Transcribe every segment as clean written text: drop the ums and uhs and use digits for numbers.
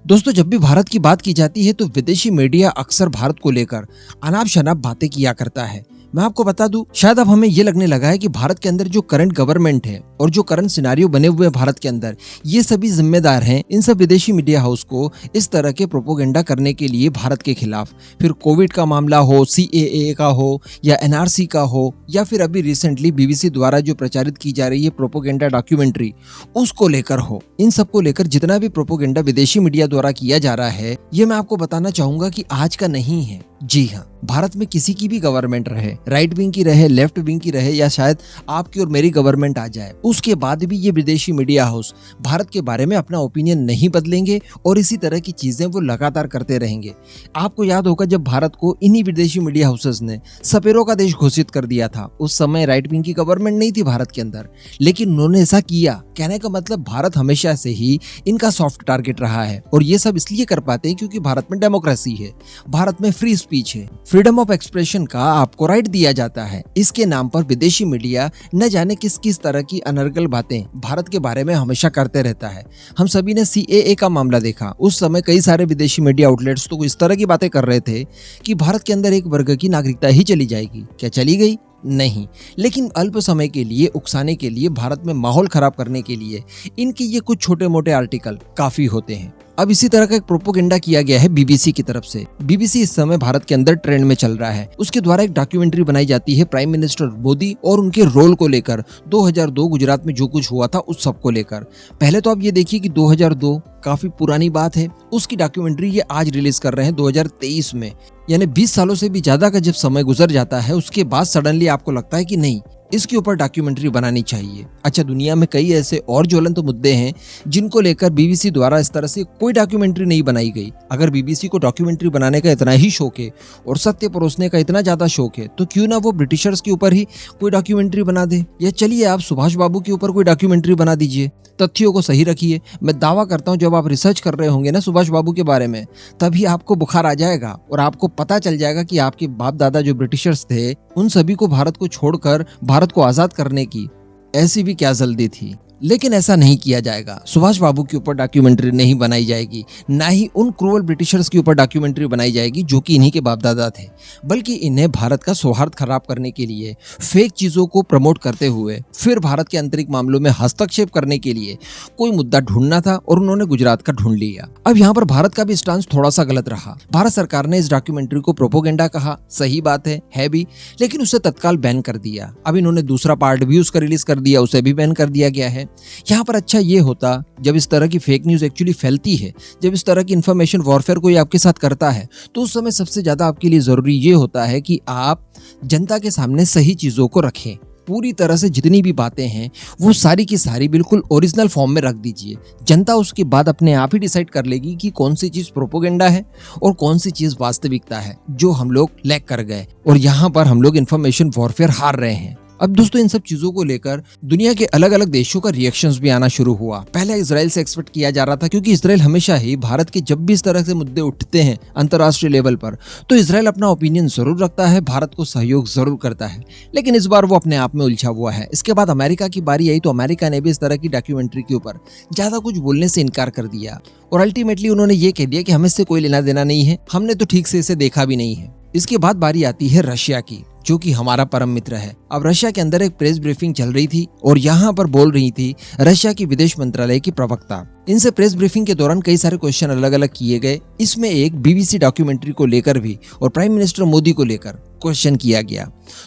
दोस्तों, जब भी भारत की बात की जाती है तो विदेशी मीडिया अक्सर भारत को लेकर अनाप शनाप बातें किया करता है। मैं आपको बता दूं, शायद अब हमें ये लगने लगा है कि भारत के अंदर जो करंट गवर्नमेंट है और जो करंट सिनारियो बने हुए हैं भारत के अंदर, ये सभी जिम्मेदार हैं इन सब विदेशी मीडिया हाउस को इस तरह के प्रोपोगेंडा करने के लिए भारत के खिलाफ। फिर कोविड का मामला हो, CAA का हो या NRC का हो, या फिर अभी रिसेंटली BBC द्वारा जो प्रचारित की जा रही है प्रोपोगेंडा डॉक्यूमेंट्री, उसको लेकर हो। इन सब को लेकर जितना भी प्रोपोगेंडा विदेशी मीडिया द्वारा किया जा रहा है, ये मैं आपको बताना चाहूंगा कि आज का नहीं है। जी हाँ, भारत में किसी की भी गवर्नमेंट रहे, राइट विंग की रहे, लेफ्ट विंग की रहे, या शायद आपकी और मेरी गवर्नमेंट आ जाए, उसके बाद भी ये विदेशी मीडिया हाउस भारत के बारे में अपना ओपिनियन नहीं बदलेंगे और इसी तरह की चीजें वो लगातार करते रहेंगे। आपको याद होगा जब भारत को इन्हीं विदेशी मीडिया हाउसेस ने सपेरों का देश घोषित कर दिया था, उस समय राइट विंग की गवर्नमेंट नहीं थी भारत के अंदर, लेकिन उन्होंने ऐसा किया। कहने का मतलब भारत हमेशा से ही इनका सॉफ्ट टारगेट रहा है और ये सब इसलिए कर पाते हैं क्योंकि भारत में डेमोक्रेसी है, भारत में फ्री स्पीच है, फ्रीडम ऑफ एक्सप्रेशन का आपको राइट दिया जाता है। इसके नाम पर विदेशी मीडिया न जाने किस किस तरह की अनर्गल बातें भारत के बारे में हमेशा करते रहता है। हम सभी ने CAA का मामला देखा, उस समय कई सारे विदेशी मीडिया आउटलेट्स तो इस तरह की बातें कर रहे थे कि भारत के अंदर एक वर्ग की नागरिकता ही चली जाएगी। क्या चली गई? नहीं, लेकिन अल्प समय के लिए उकसाने के लिए, भारत में माहौल खराब करने के लिए इनके ये कुछ छोटे मोटे आर्टिकल काफी होते हैं। अब इसी तरह का एक प्रोपोगेंडा किया गया है BBC की तरफ से। BBC इस समय भारत के अंदर ट्रेंड में चल रहा है। उसके द्वारा एक डॉक्यूमेंट्री बनाई जाती है प्राइम मिनिस्टर मोदी और उनके रोल को लेकर, 2002 गुजरात में जो कुछ हुआ था उस सब को लेकर। पहले तो आप ये देखिए कि 2002 काफी पुरानी बात है, उसकी डॉक्यूमेंट्री ये आज रिलीज कर रहे हैं 2023 में, यानी 20 सालों से भी ज्यादा का जब समय गुजर जाता है, उसके बाद सडनली आपको लगता है कि नहीं, इसके ऊपर डॉक्यूमेंट्री बनानी चाहिए। अच्छा, दुनिया में कई ऐसे और ज्वलंत मुद्दे हैं जिनको लेकर BBC द्वारा इस तरह से कोई डॉक्यूमेंट्री नहीं बनाई गई। अगर BBC को डॉक्यूमेंट्री बनाने का इतना ही शौक है और सत्य परोसने का इतना ज्यादा शौक है, तो क्यों ना वो ब्रिटिशर्स के ऊपर ही कोई डॉक्यूमेंट्री बना दे, या चलिए आप सुभाष बाबू के ऊपर कोई डॉक्यूमेंट्री बना दीजिए। तथ्यों को सही रखिए। मैं दावा करता हूँ जब आप रिसर्च कर रहे होंगे ना सुभाष बाबू के बारे में, तभी आपको बुखार आ जाएगा और आपको पता चल जाएगा कि आपके बाप दादा जो ब्रिटिशर्स थे, उन सभी को भारत को छोड़कर भारत को आजाद करने की ऐसी भी क्या जल्दी थी। लेकिन ऐसा नहीं किया जाएगा। सुभाष बाबू के ऊपर डॉक्यूमेंट्री नहीं बनाई जाएगी, ना ही उन क्रूअल ब्रिटिशर्स के ऊपर डॉक्यूमेंट्री बनाई जाएगी जो कि इन्हीं के बाप दादा थे, बल्कि इन्हें भारत का सौहार्द खराब करने के लिए, फेक चीजों को प्रमोट करते हुए, फिर भारत के आंतरिक मामलों में हस्तक्षेप करने के लिए कोई मुद्दा ढूंढना था और उन्होंने गुजरात का ढूंढ लिया। अब यहाँ पर भारत का भी स्टांस थोड़ा सा गलत रहा। भारत सरकार ने इस डॉक्यूमेंट्री को प्रोपोगेंडा कहा, सही बात है भी, लेकिन उसे तत्काल बैन कर दिया। अब इन्होंने दूसरा पार्ट भी उसका रिलीज कर दिया, उसे भी बैन कर दिया गया है। यहाँ पर अच्छा ये होता जब इस तरह की फेक न्यूज एक्चुअली फैलती है, जब इस तरह की इंफॉर्मेशन वॉरफेयर कोई आपके साथ करता है, तो उस समय सबसे ज्यादा आपके लिए जरूरी ये होता है कि आप जनता के सामने सही चीजों को रखें। पूरी तरह से जितनी भी बातें हैं वो सारी की सारी बिल्कुल ओरिजिनल फॉर्म में रख दीजिए। जनता उसके बाद अपने आप ही डिसाइड कर लेगी कि कौन सी चीज प्रोपोगेंडा है और कौन सी चीज वास्तविकता है, जो हम लोग लैग कर गए और यहाँ पर हम लोग इंफॉर्मेशन वॉरफेयर हार रहे हैं। अब दोस्तों, इन सब चीजों को लेकर दुनिया के अलग अलग देशों का रिएक्शंस भी आना शुरू हुआ। पहले इजराइल से एक्सपेक्ट किया जा रहा था, क्योंकि इजराइल हमेशा ही भारत के जब भी इस तरह से मुद्दे उठते हैं अंतर्राष्ट्रीय लेवल पर, तो इजराइल अपना ओपिनियन जरूर रखता है, भारत को सहयोग जरूर करता है, लेकिन इस बार वो अपने आप में उलझा हुआ है। इसके बाद अमेरिका की बारी आई तो अमेरिका ने भी इस तरह की डॉक्यूमेंट्री के ऊपर ज्यादा कुछ बोलने से इनकार कर दिया और अल्टीमेटली उन्होंने ये कह दिया कि हमें इससे कोई लेना देना नहीं है, हमने तो ठीक से इसे देखा भी नहीं है। इसके बाद बारी आती है रशिया की, जो कि हमारा परम मित्र है। अब रशिया के अंदर एक प्रेस ब्रीफिंग चल रही थी और यहाँ पर बोल रही थी रशिया की विदेश मंत्रालय की प्रवक्ता। इनसे प्रेस ब्रीफिंग के दौरान कई सारे क्वेश्चन अलग अलग किए गए। इसमें एक BBC डॉक्यूमेंट्री को लेकर भी और प्राइम मिनिस्टर मोदी को लेकर क्वेश्चन किया गया,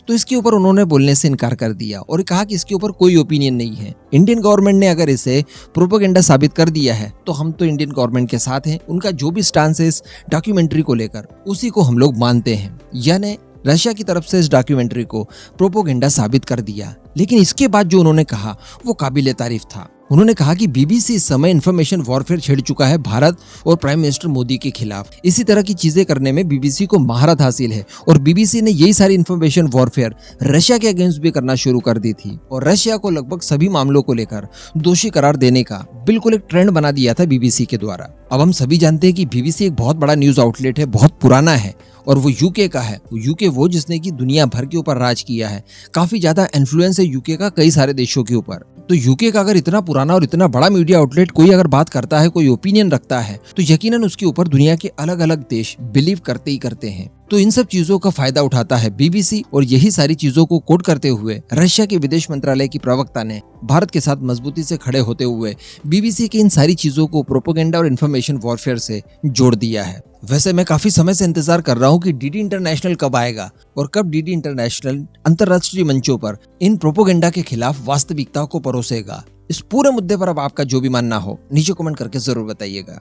तो इसके ऊपर उन्होंने बोलने से इनकार कर दिया और कहा कि इसके ऊपर कोई ओपिनियन नहीं है। इंडियन गवर्नमेंट ने अगर इसे प्रोपोगेंडा साबित कर दिया है तो हम तो इंडियन गवर्नमेंट के साथ हैं, उनका जो भी स्टांस है इस डॉक्यूमेंट्री को लेकर उसी को हम लोग मानते हैं। यानी रशिया की तरफ से इस डॉक्यूमेंट्री को प्रोपोगेंडा साबित कर दिया। लेकिन इसके बाद जो उन्होंने कहा वो काबिले तारीफ था। उन्होंने कहा कि BBC इस समय इंफॉर्मेशन वॉरफेयर छेड़ चुका है भारत और प्राइम मिनिस्टर मोदी के खिलाफ। इसी तरह की चीजें करने में BBC को महारत हासिल है और BBC ने यही सारी इंफॉर्मेशन वॉरफेयर रशिया के अगेंस्ट भी करना शुरू कर दी थी और रशिया को लगभग सभी मामलों को लेकर दोषी करार देने का बिल्कुल एक ट्रेंड बना दिया था BBC के द्वारा। अब हम सभी जानते हैं कि BBC एक बहुत बड़ा न्यूज आउटलेट है, बहुत पुराना है और वो यूके का है। यूके वो जिसने की दुनिया भर के ऊपर राज किया है, काफी ज्यादा इन्फ्लुएंस है यूके का कई सारे देशों के ऊपर। तो यूके का अगर इतना पुराना और इतना बड़ा मीडिया आउटलेट कोई अगर बात करता है, कोई ओपिनियन रखता है, तो यकीनन उसके ऊपर दुनिया के अलग अलग देश बिलीव करते ही करते हैं। तो इन सब चीजों का फायदा उठाता है बीबीसी, और यही सारी चीजों को कोट करते हुए रशिया के विदेश मंत्रालय की प्रवक्ता ने भारत के साथ मजबूती से खड़े होते हुए बीबीसी की इन सारी चीजों को प्रोपेगेंडा और इन्फॉर्मेशन वॉरफेयर से जोड़ दिया है। वैसे मैं काफी समय से इंतजार कर रहा हूँ कि डीडी इंटरनेशनल कब आएगा और कब डीडी इंटरनेशनल अंतर्राष्ट्रीय मंचों पर इन प्रोपेगेंडा के खिलाफ वास्तविकता को परोसेगा। इस पूरे मुद्दे पर अब आपका जो भी मानना हो नीचे कमेंट करके जरूर बताइएगा।